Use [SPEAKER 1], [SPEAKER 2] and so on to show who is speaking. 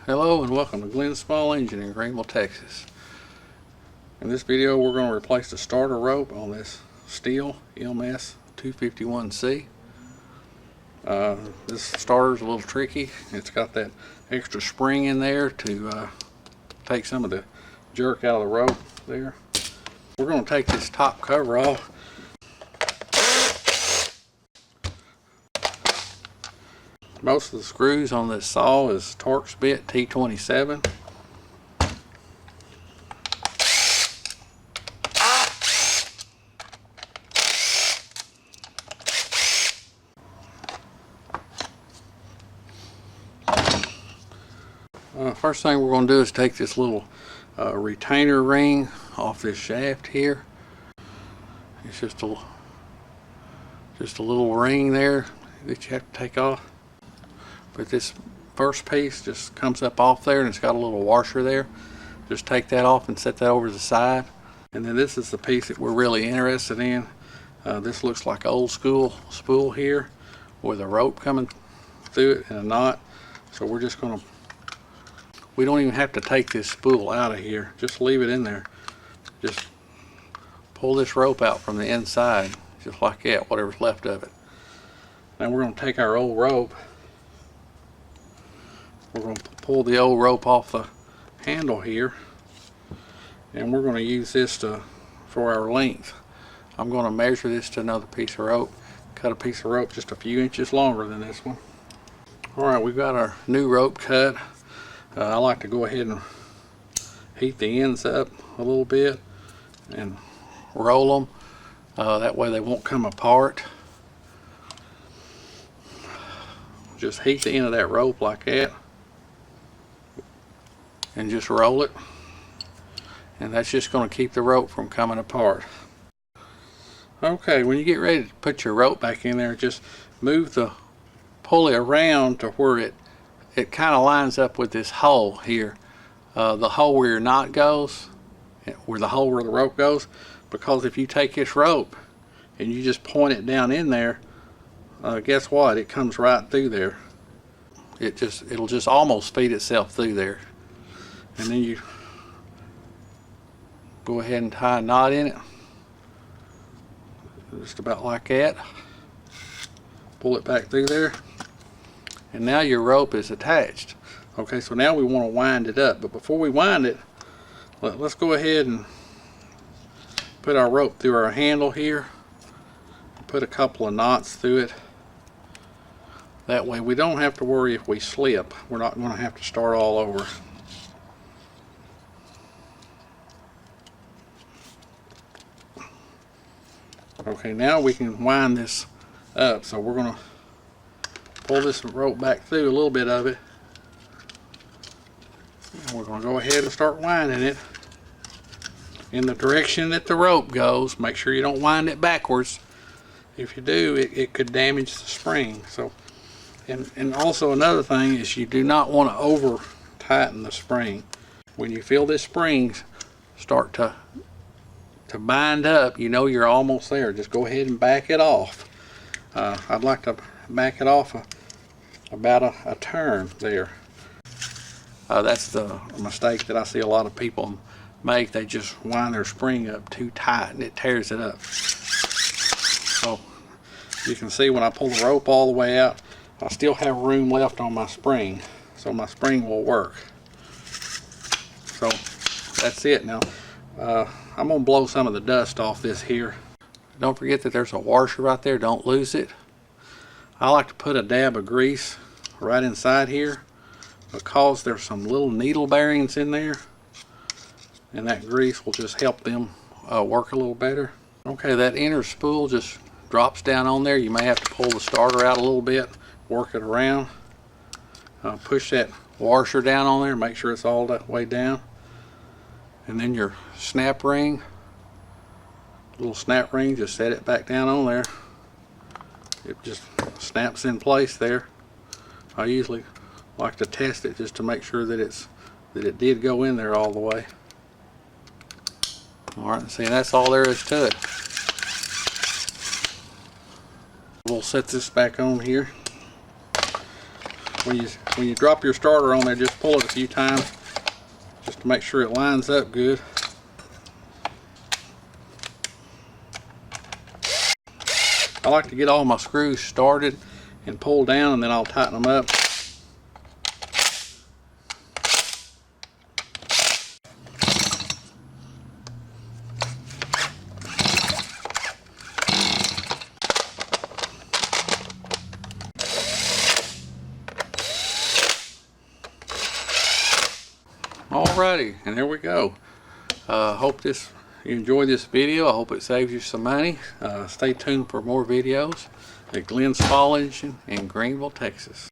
[SPEAKER 1] Hello and welcome to Glenn's Small Engine in Greenville, Texas. In this video we're going to replace the starter rope on this Stihl MS251C. This starter is a little tricky. It's got that extra spring in there to take some of the jerk out of the rope there. We're going to take this top cover off. Most of the screws on this saw is Torx bit T27. First thing we're going to do is take this little retainer ring off this shaft here. It's just a little ring there that you have to take off. But this first piece just comes up off there and it's got a little washer there. Just take that off and set that over to the side. And then this is the piece that we're really interested in. This looks like old school spool here with a rope coming through it and a knot. So we're just going to, we don't even have to take this spool out of here. Just leave it in there. Just pull this rope out from the inside, just like that, whatever's left of it. Now we're going to take our old rope. We're going to pull the old rope off the handle here, and we're going to use this for our length. I'm going to measure this to another piece of rope. Cut a piece of rope just a few inches longer than this one. Alright, we've got our new rope cut. I like to go ahead and heat the ends up a little bit and roll them. That way they won't come apart. Just heat the end of that rope like that and just roll it, and that's just going to keep the rope from coming apart. Okay, when you get ready to put your rope back in there, just move the pulley around to where it kind of lines up with this hole here, the hole where your knot goes, where the hole where the rope goes. Because if you take this rope and you just point it down in there, guess what? It comes right through there. It'll just almost feed itself through there. And then you go ahead and tie a knot in it, just about like that. Pull it back through there, and now your rope is attached. Okay, so now we want to wind it up, but before we wind it, let's go ahead and put our rope through our handle here. Put a couple of knots through it. That way we don't have to worry if we slip. We're not going to have to start all over. Okay, now we can wind this up. So we're going to pull this rope back through a little bit of it. And we're going to go ahead and start winding it in the direction that the rope goes. Make sure you don't wind it backwards. If you do, it could damage the spring. So, and also another thing is you do not want to over tighten the spring. When you feel this spring start to bind up, you know you're almost there. Just go ahead and back it off. I'd like to back it off about a turn there. That's the mistake that I see a lot of people make. They just wind their spring up too tight and it tears it up. So you can see when I pull the rope all the way out, I still have room left on my spring, so my spring will work. So that's it. Now I'm going to blow some of the dust off this here. Don't forget that there's a washer right there. Don't lose it. I like to put a dab of grease right inside here because there's some little needle bearings in there, and that grease will just help them work a little better. Okay, that inner spool just drops down on there. You may have to pull the starter out a little bit, work it around. Push that washer down on there, make sure it's all that way down. And then your snap ring, little snap ring, just set it back down on there. It just snaps in place there. I usually like to test it just to make sure that it did go in there all the way. Alright, see, that's all there is to it. We'll set this back on here. when you drop your starter on there, just pull it a few times just to make sure it lines up good. I like to get all my screws started and pull down, and then I'll tighten them up. Alrighty, and there we go. Hope you enjoyed this video. I hope it saves you some money. Stay tuned for more videos at Glenn's Fall Engine in Greenville, Texas.